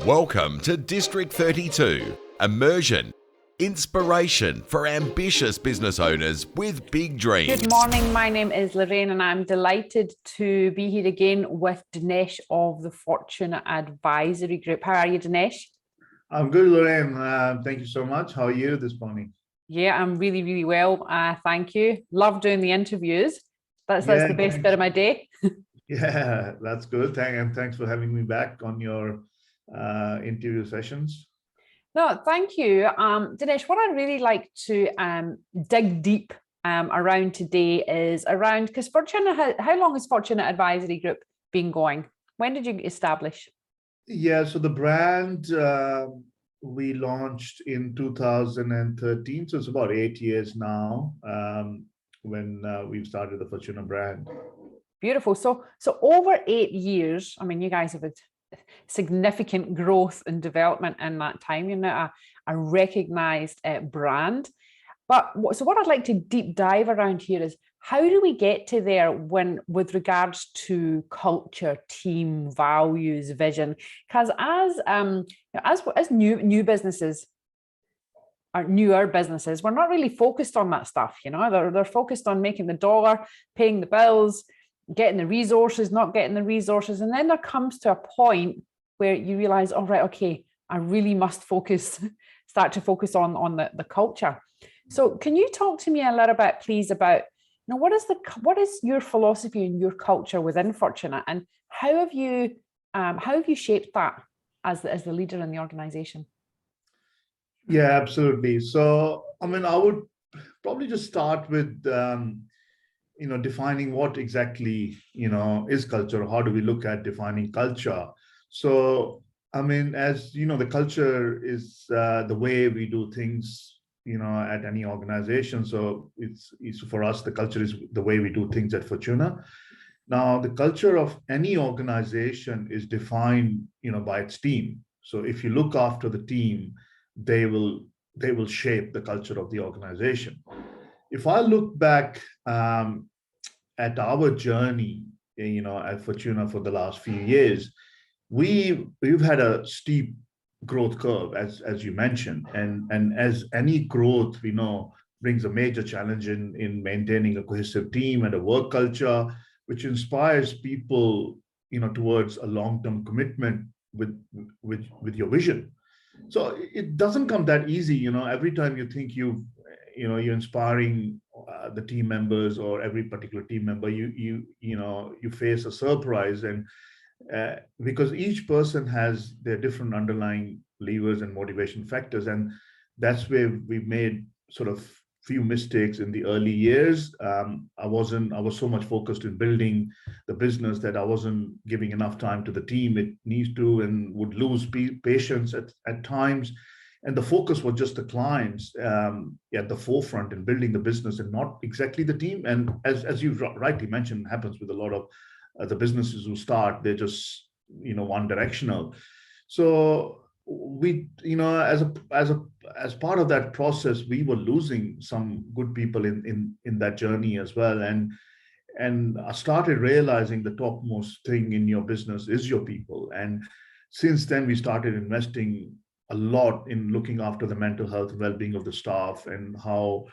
Welcome to District 32, immersion, inspiration for ambitious business owners with big dreams. Good morning, my name is Lorraine and I'm delighted to be here again with Dinesh of the Fortuna Advisory Group. How are you, Dinesh? I'm good, Lorraine. Thank you so much. How are you this morning? Yeah, I'm really, really well. Thank you. Love doing the interviews. That's the best bit of my day. Yeah, that's good. Thanks for having me back on your interview sessions. No, thank you. Dinesh, what I'd really like to dig deep around today is around, because Fortuna, how long has Fortuna Advisory Group been going? When did you establish? Yeah, so the brand we launched in 2013, so it's about 8 years now when we've started the Fortuna brand. Beautiful. So over 8 years, I mean, you guys have had significant growth and development in that time. You're now a recognized brand. But what I'd like to deep dive around here is, how do we get to there with regards to culture, team, values, vision? Because as new businesses, or newer businesses, we're not really focused on that stuff. You know, they're focused on making the dollar, paying the bills, getting the resources, not getting the resources. And then there comes to a point where you realize, oh, right, okay, I really must start to focus on the culture. So can you talk to me a little bit, please, about, you know, what is your philosophy and your culture within Fortuna, and how have you shaped that as the leader in the organization? Yeah, absolutely. So, I mean, I would probably just start with defining what exactly, is culture. How do we look at defining culture? So, I mean, as you know, the culture is the way we do things, at any organization. So it's for us, the culture is the way we do things at Fortuna. Now, the culture of any organization is defined, by its team. So if you look after the team, they will shape the culture of the organization. If I look back at our journey, at Fortuna for the last few years, we've had a steep growth curve, as you mentioned, and as any growth we know brings a major challenge in maintaining a cohesive team and a work culture which inspires people, towards a long-term commitment with your vision. So it doesn't come that easy. Every time you think you're inspiring the team members, or every particular team member, you face a surprise, and because each person has their different underlying levers and motivation factors, and that's where we've made sort of few mistakes in the early years. I was so much focused in building the business that I wasn't giving enough time to the team it needs to, and would lose patience at times. And the focus was just the clients at the forefront in building the business, and not exactly the team. And as you rightly mentioned, happens with a lot of the businesses who start, they're just one directional. So we, as part of that process, we were losing some good people in that journey as well. And I started realizing the topmost thing in your business is your people. And since then, we started investing a lot in looking after the mental health and well-being of the staff, and how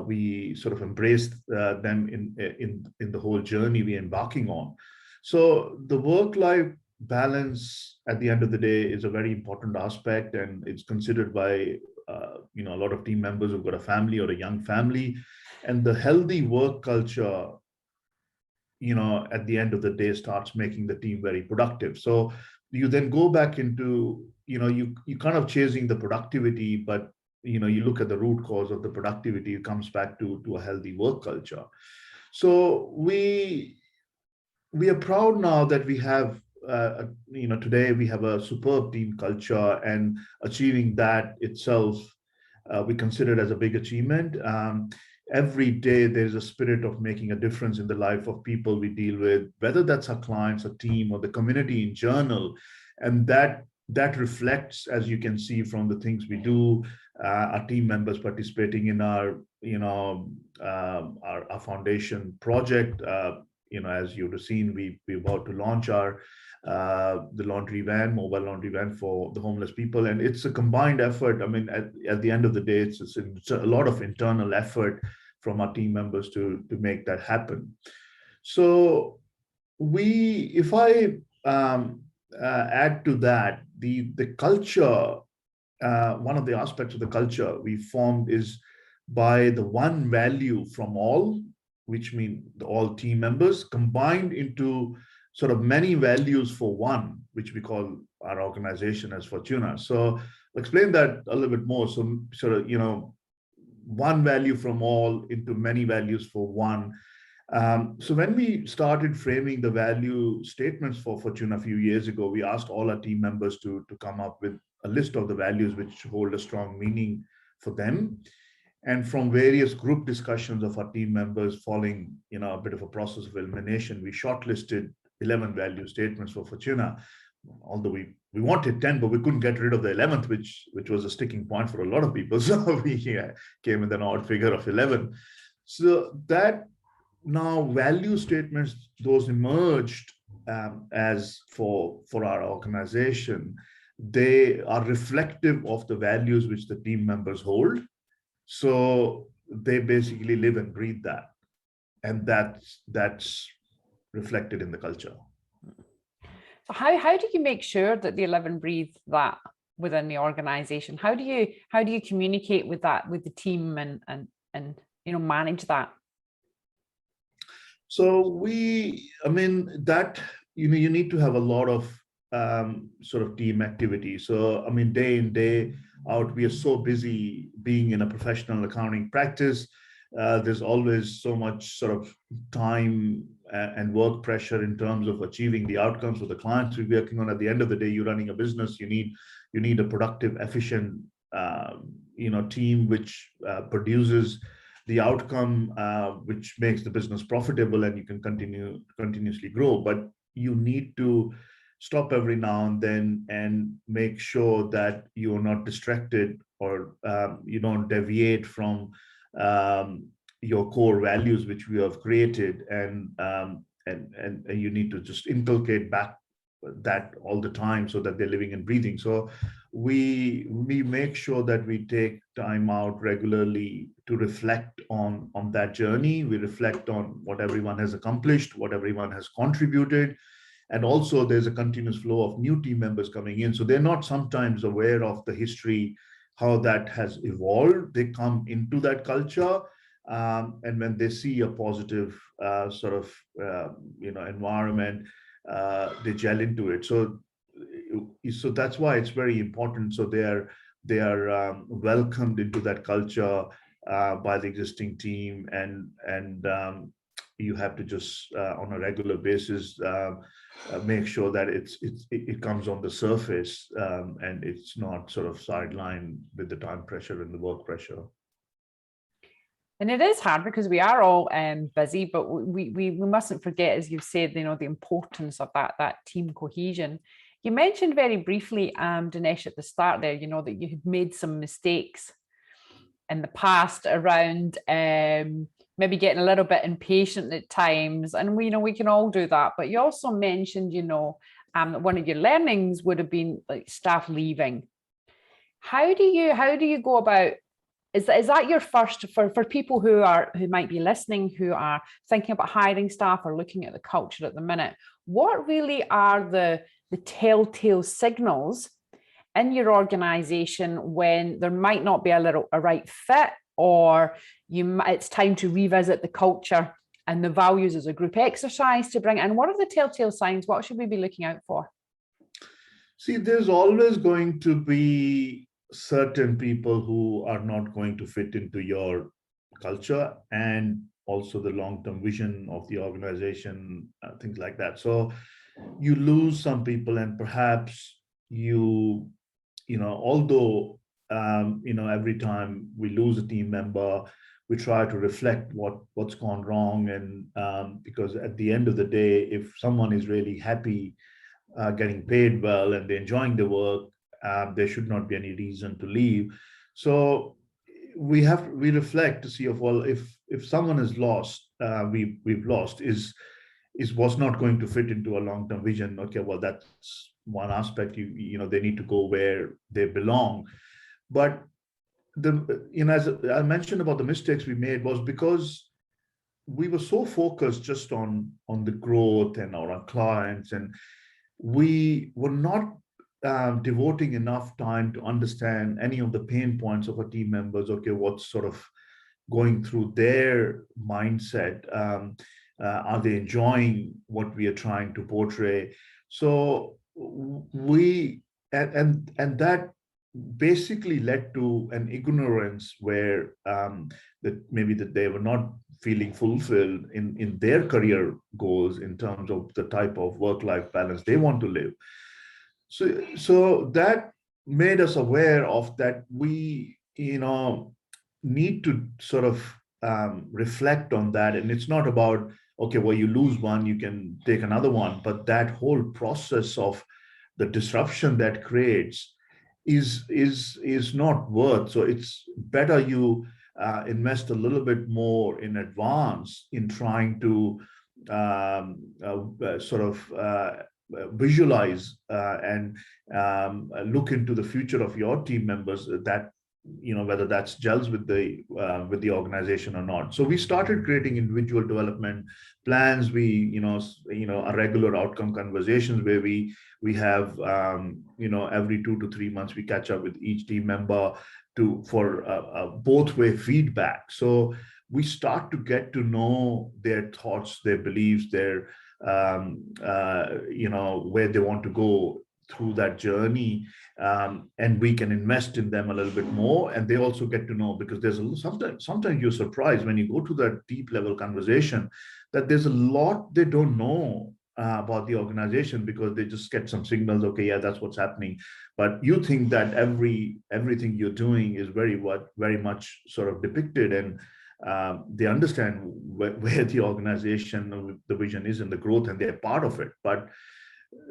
we sort of embraced them in the whole journey we're embarking on. So the work-life balance at the end of the day is a very important aspect, and it's considered by a lot of team members who've got a family or a young family. And the healthy work culture, at the end of the day, starts making the team very productive. So you then go back into, you kind of chasing the productivity, but you look at the root cause of the productivity, it comes back to a healthy work culture. So we are proud now that we have today we have a superb team culture, and achieving that itself we consider it as a big achievement. Every day there's a spirit of making a difference in the life of people we deal with, whether that's our clients, a team, or the community in general. And that reflects, as you can see from the things we do, our team members participating in our our foundation project, as you've seen, we're about to launch our the laundry van, mobile laundry van for the homeless people, and it's a combined effort. I mean, at the end of the day, it's a lot of internal effort from our team members to make that happen. So if I add to that, the culture, one of the aspects of the culture we formed is by the one value from all, which means all team members combined into sort of many values for one, which we call our organization as Fortuna. So I'll explain that a little bit more. So sort of, one value from all into many values for one. So when we started framing the value statements for Fortuna a few years ago, we asked all our team members to come up with a list of the values which hold a strong meaning for them. And from various group discussions of our team members following, a bit of a process of elimination, we shortlisted 11 value statements for Fortuna. Although we wanted 10, but we couldn't get rid of the 11th, which was a sticking point for a lot of people. So we came with an odd figure of 11. So that now value statements, those emerged as for our organization, they are reflective of the values which the team members hold. So they basically live and breathe that, and that's reflected in the culture. So how do you make sure that the 11 breathe that within the organization? How do you communicate with that with the team and manage that? So that you need to have a lot of sort of team activity. So day in, day out, we are so busy being in a professional accounting practice. There's always so much sort of time and work pressure in terms of achieving the outcomes for the clients we're working on. At the end of the day, you're running a business. You need a productive, efficient team which produces the outcome which makes the business profitable, and you can continuously grow. But you need to stop every now and then and make sure that you're not distracted or you don't deviate from your core values which we have created, and you need to just inculcate back that all the time so that they're living and breathing. So we make sure that we take time out regularly to reflect on that journey. We reflect on what everyone has accomplished, what everyone has contributed, and also there's a continuous flow of new team members coming in, so they're not sometimes aware of the history, how that has evolved. They come into that culture, and when they see a positive sort of environment, they gel into it. So that's why it's very important. So they are welcomed into that culture by the existing team, and you have to just on a regular basis make sure that it comes on the surface, and it's not sort of sidelined with the time pressure and the work pressure. And it is hard because we are all busy, but we mustn't forget, as you've said, the importance of that team cohesion. You mentioned very briefly, Dinesh, at the start there, that you had made some mistakes in the past around maybe getting a little bit impatient at times, and we can all do that. But you also mentioned, that one of your learnings would have been like staff leaving. How do you go about? Is that your first for people who might be listening, who are thinking about hiring staff or looking at the culture at the minute? What really are the telltale signals in your organization when there might not be a right fit, or it's time to revisit the culture and the values as a group exercise to bring in? What are the telltale signs? What should we be looking out for? See, there's always going to be certain people who are not going to fit into your culture, and also the long-term vision of the organization, things like that. So you lose some people, and perhaps although every time we lose a team member, we try to reflect what's gone wrong, and because at the end of the day, if someone is really happy, getting paid well, and they're enjoying the work, there should not be any reason to leave. So we reflect to see if someone is lost, we've lost, is was not going to fit into a long-term vision. Okay, well, that's one aspect. They need to go where they belong. But as I mentioned about the mistakes we made was because we were so focused just on the growth and our clients, and we were not devoting enough time to understand any of the pain points of our team members. Okay, what's sort of going through their mindset? Are they enjoying what we are trying to portray? So we and that basically led to an ignorance where that maybe that they were not feeling fulfilled in their career goals in terms of the type of work-life balance they want to live. So that made us aware of that we need to sort of reflect on that. And it's not about, okay, well, you lose one, you can take another one, but that whole process of the disruption that creates is not worth. So it's better you invest a little bit more in advance in trying to sort of visualize and look into the future of your team members, that whether that's gels with the organization or not. So we started creating individual development plans. We a regular outcome conversations where we have every 2 to 3 months we catch up with each team member for both way feedback. So we start to get to know their thoughts, their beliefs, their where they want to go through that journey, and we can invest in them a little bit more. And they also get to know, because there's sometimes you're surprised when you go to that deep level conversation that there's a lot they don't know about the organization, because they just get some signals. Okay, yeah, that's what's happening, but you think that everything you're doing is very much sort of depicted, and they understand where the organization, the vision is and the growth, and they're part of it. But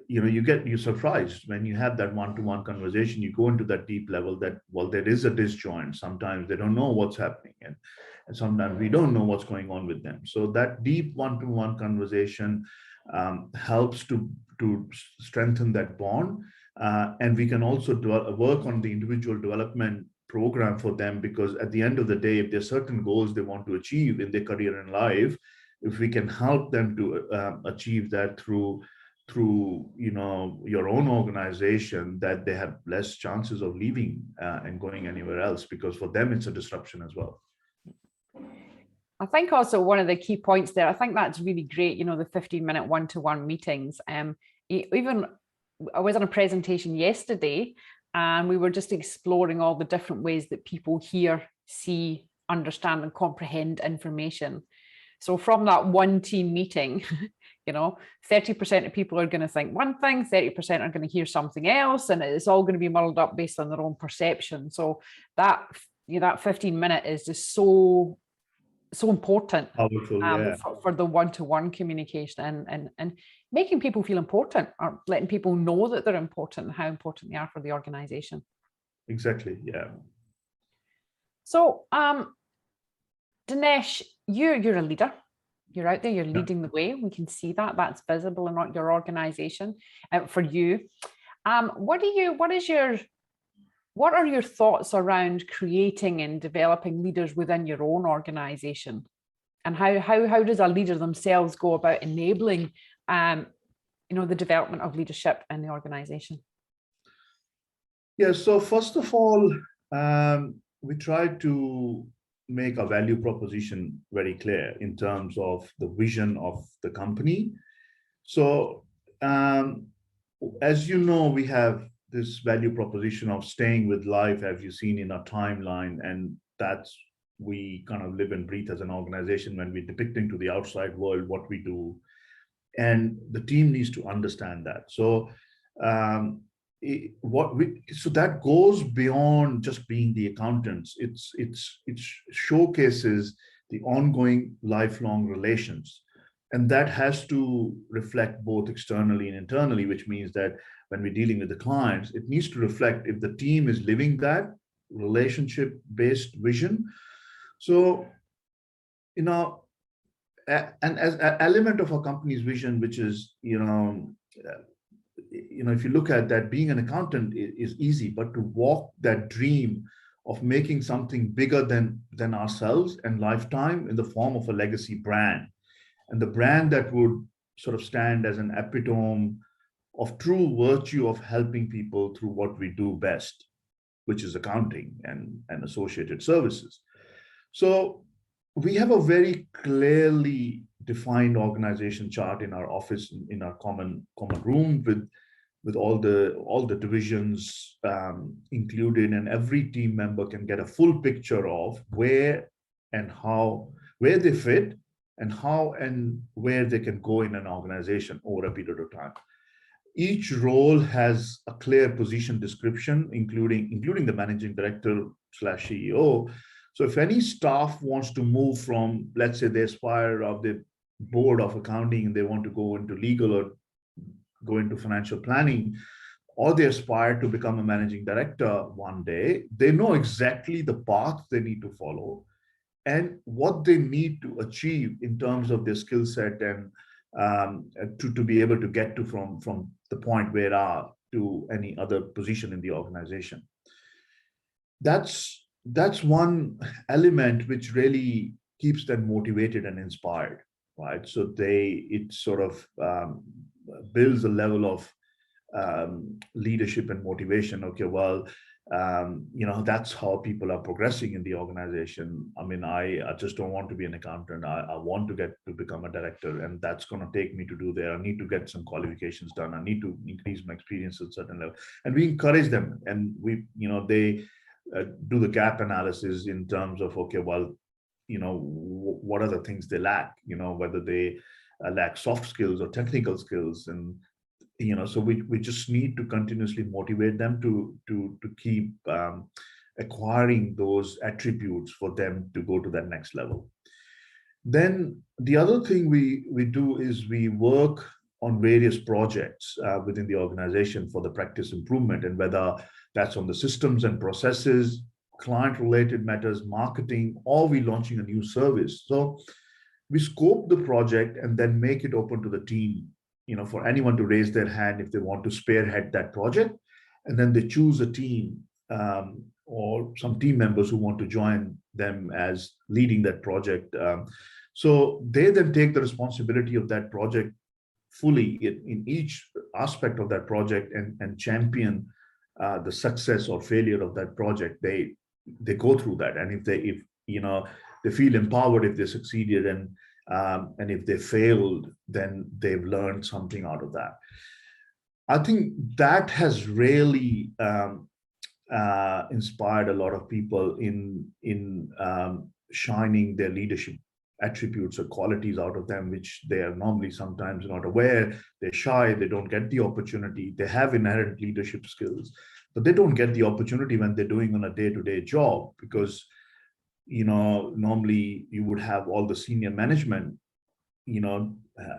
you're surprised when you have that one-to-one conversation. You go into that deep level that, well, there is a disjoint. Sometimes they don't know what's happening, and sometimes we don't know what's going on with them. So that deep one-to-one conversation helps to strengthen that bond, and we can also work on the individual development program for them, because at the end of the day, if there's certain goals they want to achieve in their career and life, if we can help them to achieve that through your own organization, that they have less chances of leaving and going anywhere else, because for them it's a disruption as well. I think also one of the key points there, I think that's really great, the 15-minute one-to-one meetings. Even I was on a presentation yesterday, and we were just exploring all the different ways that people hear, see, understand, and comprehend information. So from that one team meeting, 30% of people are going to think one thing, 30% are going to hear something else, and it's all going to be muddled up based on their own perception. So that 15-minute is just so important. Powerful, yeah. for the one-to-one communication and making people feel important, or letting people know that they're important and how important they are for the organization. Exactly, yeah. So Dinesh, you're a leader. You're out there, you're leading the way. We can see that's visible in your organization. For you, what are your thoughts around creating and developing leaders within your own organization? And how does a leader themselves go about enabling the development of leadership in the organization? Yeah, so first of all, we try to make a value proposition very clear in terms of the vision of the company. So as you know, we have this value proposition of staying with life, as you've seen in our timeline, and that's we kind of live and breathe as an organization when we're depicting to the outside world what we do, and the team needs to understand that. So so that goes beyond just being the accountants. It showcases the ongoing lifelong relations, and that has to reflect both externally and internally, which means that when we're dealing with the clients, it needs to reflect if the team is living that relationship-based vision. So, and as an element of our company's vision, which is, if you look at that, being an accountant is easy, but to walk that dream of making something bigger than ourselves and lifetime in the form of a legacy brand, and the brand that would sort of stand as an epitome of true virtue of helping people through what we do best, which is accounting and associated services. So we have a very clearly defined organization chart in our office, in our common room, with all the divisions included, and every team member can get a full picture of where they fit and how and where they can go in an organization over a period of time. Each role has a clear position description, including the managing director / CEO. So if any staff wants to move from, let's say they aspire of the board of accounting and they want to go into legal or go into financial planning, or they aspire to become a managing director one day, they know exactly the path they need to follow and what they need to achieve in terms of their skill set and to be able to get to from the point where they are to any other position in the organization. That's one element which really keeps them motivated and inspired, right? So it sort of builds a level of leadership and motivation. Okay, well, that's how people are progressing in the organization. I mean, I just don't want to be an accountant. I want to get to become a director, and that's going to take me to do there. I need to get some qualifications done. I need to increase my experience at a certain level. And we encourage them, and they do the gap analysis in terms of, okay, well, what are the things they lack, whether they lack soft skills or technical skills. And so we just need to continuously motivate them to keep acquiring those attributes for them to go to that next level. Then the other thing we do is we work on various projects within the organization for the practice improvement, and whether that's on the systems and processes, client related matters, marketing, or we launching a new service. So we scope the project and then make it open to the team, for anyone to raise their hand if they want to spearhead that project. And then they choose a team or some team members who want to join them as leading that project. So they then take the responsibility of that project fully in each aspect of that project and champion the success or failure of that project. They go through that, and if they feel empowered if they succeeded, and if they failed, then they've learned something out of that. I think that has really inspired a lot of people in shining their leadership attributes or qualities out of them, which they are normally sometimes not aware. They're shy, they don't get the opportunity. They have inherent leadership skills, but they don't get the opportunity when they're doing on a day-to-day job, because normally you would have all the senior management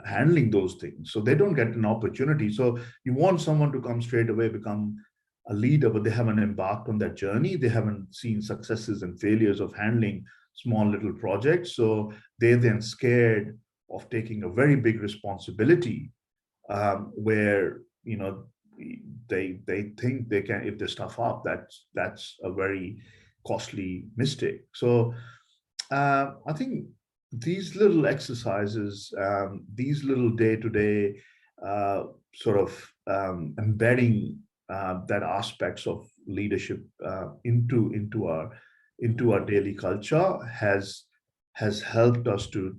handling those things, so they don't get an opportunity. So you want someone to come straight away, become a leader, but they haven't embarked on that journey. They haven't seen successes and failures of handling small little projects, so they're then scared of taking a very big responsibility, where they think they can, if they stuff up, that's a very costly mistake. So I think these little exercises, these little day-to-day sort of embedding that aspects of leadership into our daily culture has helped us to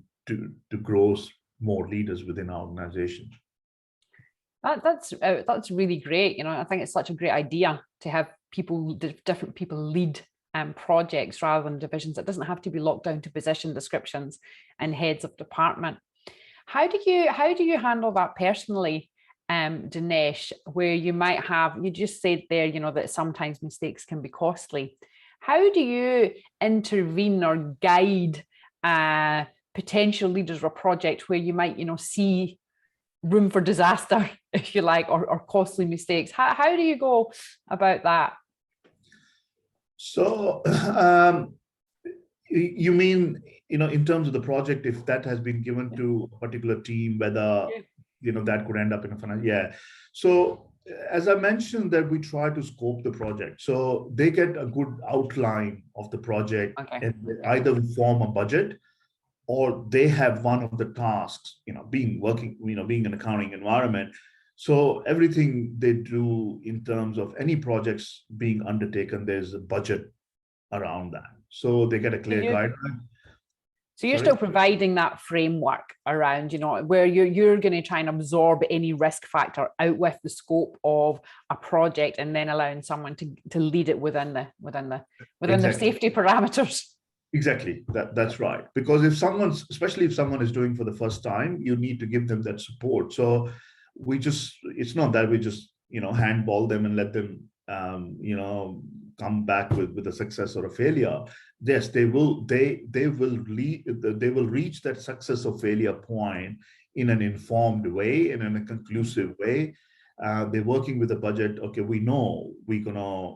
grow more leaders within our organization. That's really great. I think it's such a great idea to have different people lead projects rather than divisions. It doesn't have to be locked down to position descriptions and heads of department. How do you handle that personally, Dinesh, where you might have, you just said there, that sometimes mistakes can be costly. How do you intervene or guide potential leaders of a project where you might, see room for disaster, if you like, or costly mistakes? How do you go about that? So, You mean, in terms of the project, if that has been given to a particular team, whether, that could end up in a financial, yeah. So as I mentioned, that we try to scope the project. So they get a good outline of the project, and either we form a budget, or they have one of the tasks, being an accounting environment. So everything they do in terms of any projects being undertaken, there's a budget around that. So they get a clear guideline. So you're still providing that framework around, where you're going to try and absorb any risk factor out with the scope of a project, and then allowing someone to lead it within their safety parameters. Exactly. That's right. Because especially if someone is doing for the first time, you need to give them that support. So it's not that we just, handball them and let them, come back with a success or a failure. Yes, they will reach that success or failure point in an informed way and in a conclusive way. They're working with a budget. Okay, we know we're gonna,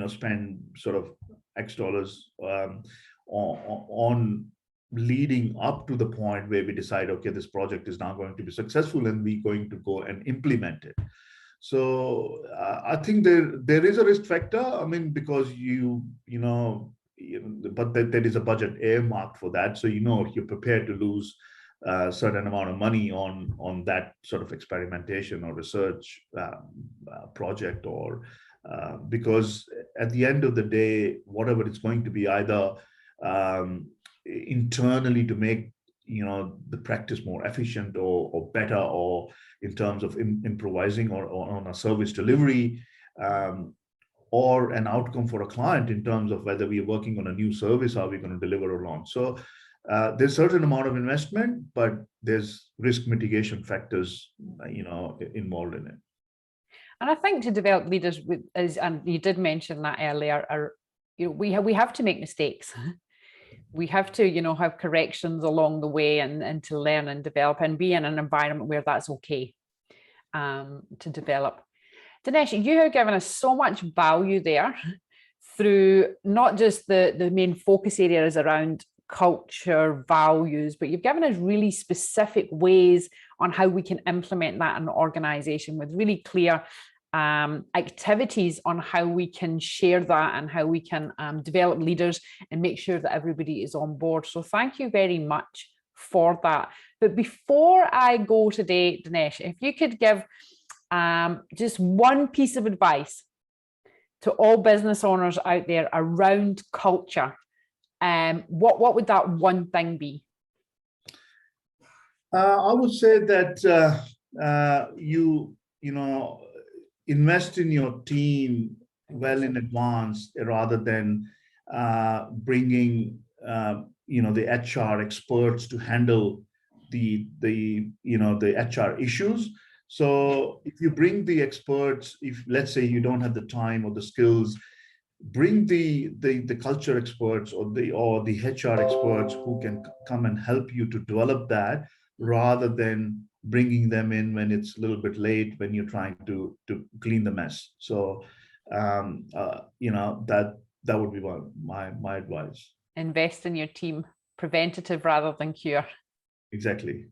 spend sort of X dollars on leading up to the point where we decide, okay, this project is now going to be successful and we're going to go and implement it. So I think there is a risk factor. I mean, because but there is a budget earmarked for that. So you're prepared to lose a certain amount of money on that sort of experimentation or research project, or because at the end of the day, whatever it's going to be, either internally to make the practice more efficient or better, or in terms of improvising or on a service delivery, or an outcome for a client in terms of whether we are working on a new service, are we going to deliver or not. So there's a certain amount of investment, but there's risk mitigation factors involved in it. And I think to develop leaders, and you did mention that earlier, we have to make mistakes. We have to, have corrections along the way, and to learn and develop and be in an environment where that's okay to develop. Dinesh, you have given us so much value there through not just the main focus areas around culture, values, but you've given us really specific ways on how we can implement that in an organization, with really clear activities on how we can share that and how we can develop leaders and make sure that everybody is on board. So thank you very much for that. But before I go today, Dinesh, if you could give just one piece of advice to all business owners out there around culture, what would that one thing be? I would say that invest in your team well in advance, rather than bringing the HR experts to handle the HR issues. So if you bring the experts, if let's say you don't have the time or the skills, bring the culture experts or the HR experts who can come and help you to develop that, rather than bringing them in when it's a little bit late, when you're trying to clean the mess. So that would be my advice. Invest in your team, preventative rather than cure. Exactly.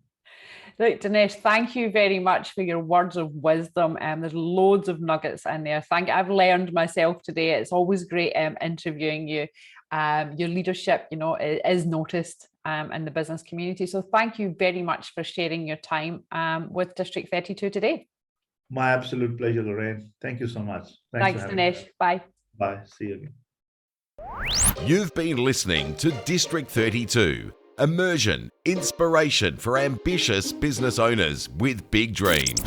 Look, Dinesh, thank you very much for your words of wisdom. There's loads of nuggets in there. I've learned myself today. It's always great interviewing you. Your leadership, is noticed in the business community. So thank you very much for sharing your time with District 32 today. My absolute pleasure, Lorraine. Thank you so much. Thanks, Dinesh. Bye. Bye. See you again. You've been listening to District 32. Immersion, inspiration for ambitious business owners with big dreams.